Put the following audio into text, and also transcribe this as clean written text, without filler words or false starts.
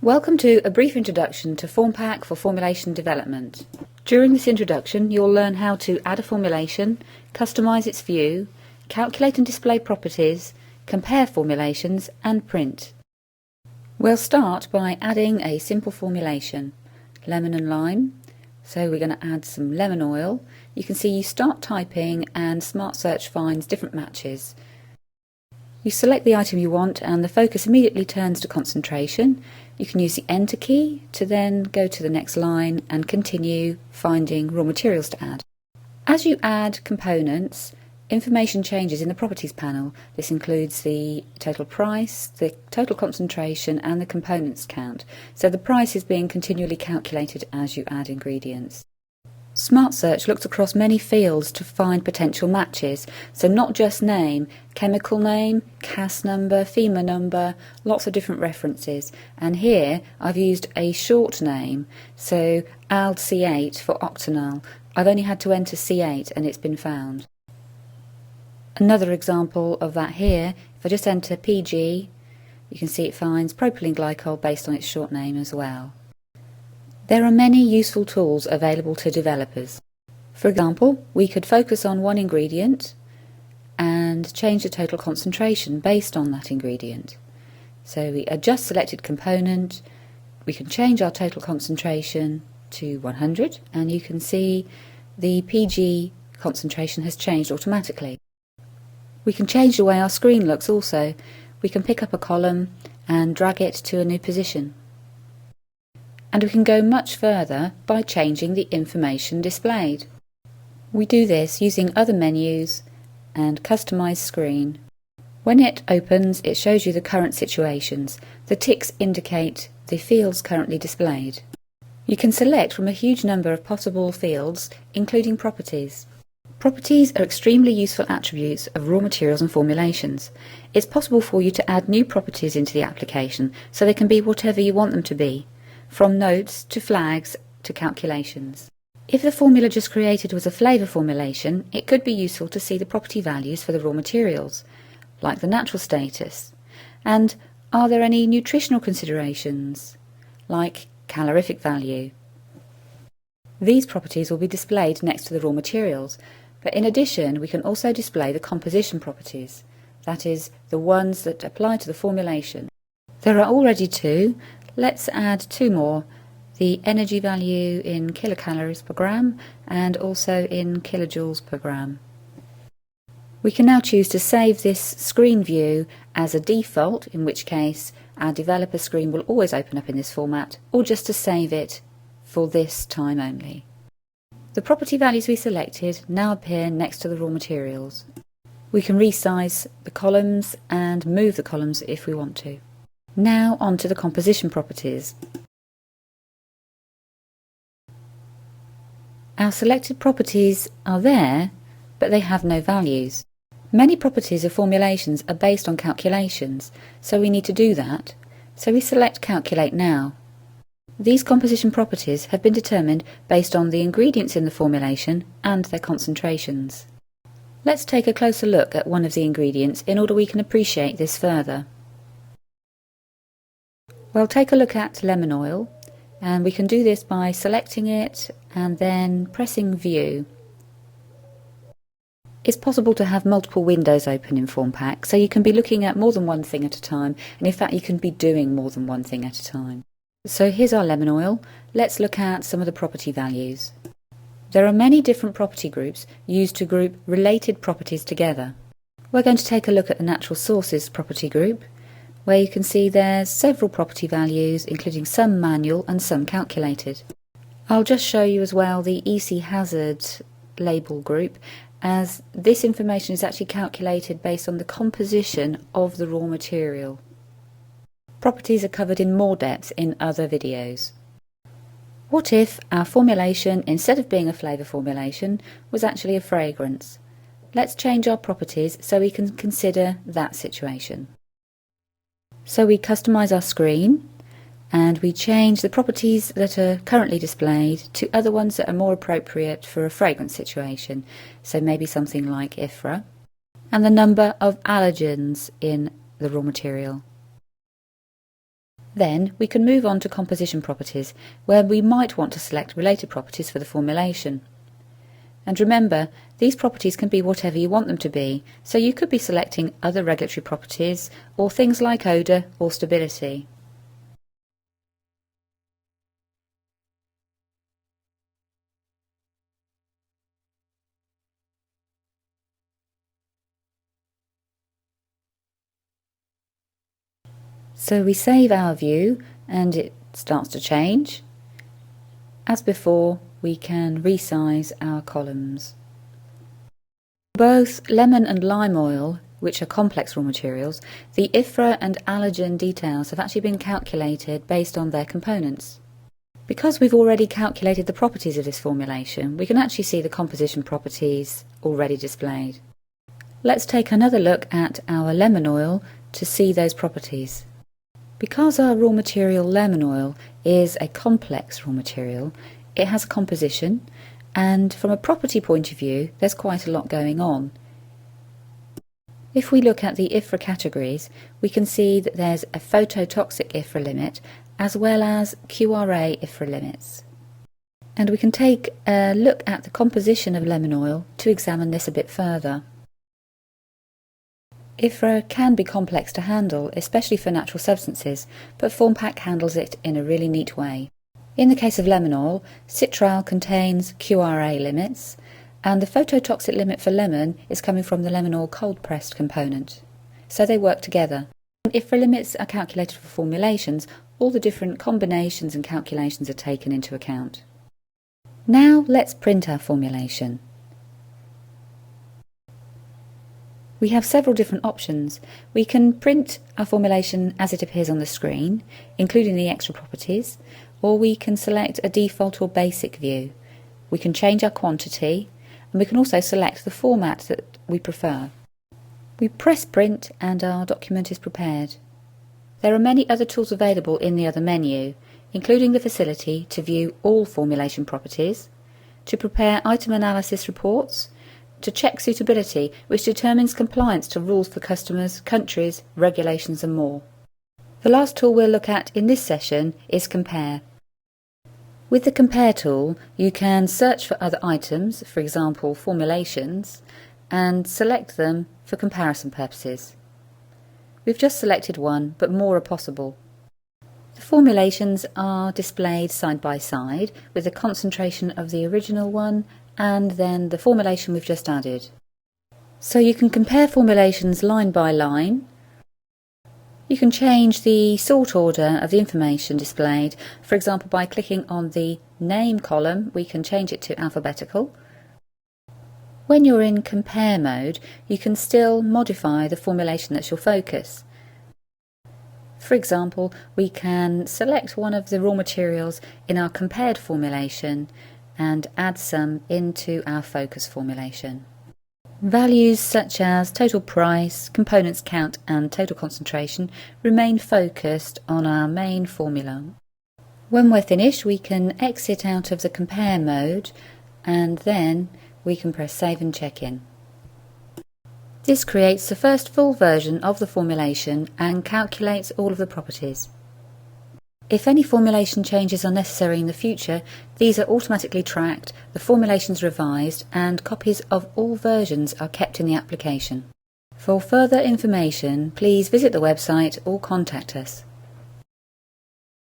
Welcome to a brief introduction to Formpak for formulation development. During this introduction you'll learn how to add a formulation, customize its view, calculate and display properties, compare formulations and print. We'll start by adding a simple formulation, lemon and lime. So we're going to add some lemon oil. You can see you start typing and Smart Search finds different matches. You select the item you want and the focus immediately turns to concentration. You can use the Enter key to then go to the next line and continue finding raw materials to add. As you add components, information changes in the Properties panel. This includes the total price, the total concentration and the components count. So the price is being continually calculated as you add ingredients. Smart Search looks across many fields to find potential matches, so not just name, chemical name, CAS number, FEMA number, lots of different references. And here I've used a short name, so ALD-C8 for octanol. I've only had to enter C8 and it's been found. Another example of that here, if I just enter PG, you can see it finds propylene glycol based on its short name as well. There are many useful tools available to developers. For example, we could focus on one ingredient and change the total concentration based on that ingredient. So we adjust selected component, we can change our total concentration to 100 and you can see the PG concentration has changed automatically. We can change the way our screen looks also. We can pick up a column and drag it to a new position. And we can go much further by changing the information displayed. We do this using other menus and Customize Screen. When it opens, it shows you the current situations. The ticks indicate the fields currently displayed. You can select from a huge number of possible fields, including properties. Properties are extremely useful attributes of raw materials and formulations. It's possible for you to add new properties into the application so they can be whatever you want them to be, from notes to flags to calculations. If the formula just created was a flavour formulation, it could be useful to see the property values for the raw materials, like the natural status. And are there any nutritional considerations, like calorific value? These properties will be displayed next to the raw materials, but in addition we can also display the composition properties, that is, the ones that apply to the formulation. There are already two. Let's add two more, the energy value in kilocalories per gram and also in kilojoules per gram. We can now choose to save this screen view as a default, in which case our developer screen will always open up in this format, or just to save it for this time only. The property values we selected now appear next to the raw materials. We can resize the columns and move the columns if we want to. Now on to the composition properties. Our selected properties are there, but they have no values. Many properties of formulations are based on calculations, so we need to do that. So we select Calculate Now. These composition properties have been determined based on the ingredients in the formulation and their concentrations. Let's take a closer look at one of the ingredients in order we can appreciate this further. Well, take a look at lemon oil, and we can do this by selecting it and then pressing View. It's possible to have multiple windows open in Formpak, so you can be looking at more than one thing at a time, and in fact you can be doing more than one thing at a time. So here's our lemon oil. Let's look at some of the property values. There are many different property groups used to group related properties together. We're going to take a look at the natural sources property group, where you can see there's several property values, including some manual and some calculated. I'll just show you as well the EC hazard label group, as this information is actually calculated based on the composition of the raw material. Properties are covered in more depth in other videos. What if our formulation, instead of being a flavour formulation, was actually a fragrance? Let's change our properties so we can consider that situation. So we customize our screen and we change the properties that are currently displayed to other ones that are more appropriate for a fragrance situation, so maybe something like IFRA, and the number of allergens in the raw material. Then we can move on to composition properties, where we might want to select related properties for the formulation. And remember, these properties can be whatever you want them to be, so you could be selecting other regulatory properties or things like odour or stability. So we save our view and it starts to change. As before, we can resize our columns. Both lemon and lime oil, which are complex raw materials, the IFRA and allergen details have actually been calculated based on their components. Because we've already calculated the properties of this formulation, we can actually see the composition properties already displayed. Let's take another look at our lemon oil to see those properties. Because our raw material lemon oil is a complex raw material, it has a composition, and from a property point of view there's quite a lot going on. If we look at the IFRA categories, we can see that there's a phototoxic IFRA limit as well as QRA IFRA limits. And we can take a look at the composition of lemon oil to examine this a bit further. IFRA can be complex to handle, especially for natural substances, but Formpak handles it in a really neat way. In the case of lemon oil, citral contains QRA limits, and the phototoxic limit for lemon is coming from the lemon oil cold-pressed component. So they work together. When IFRA limits are calculated for formulations, all the different combinations and calculations are taken into account. Now let's print our formulation. We have several different options. We can print our formulation as it appears on the screen, including the extra properties, or we can select a default or basic view. We can change our quantity, and we can also select the format that we prefer. We press print and our document is prepared. There are many other tools available in the other menu, including the facility to view all formulation properties, to prepare item analysis reports, to check suitability, which determines compliance to rules for customers, countries, regulations and more. The last tool we'll look at in this session is Compare. With the Compare tool, you can search for other items, for example formulations, and select them for comparison purposes. We've just selected one, but more are possible. The formulations are displayed side by side with the concentration of the original one and then the formulation we've just added. So you can compare formulations line by line. You can change the sort order of the information displayed. For example, by clicking on the name column, we can change it to alphabetical. When you're in compare mode, you can still modify the formulation that's your focus. For example, we can select one of the raw materials in our compared formulation and add some into our focus formulation. Values such as total price, components count and total concentration remain focused on our main formula. When we're finished, we can exit out of the compare mode and then we can press save and check in. This creates the first full version of the formulation and calculates all of the properties. If any formulation changes are necessary in the future, these are automatically tracked, the formulations revised, and copies of all versions are kept in the application. For further information, please visit the website or contact us.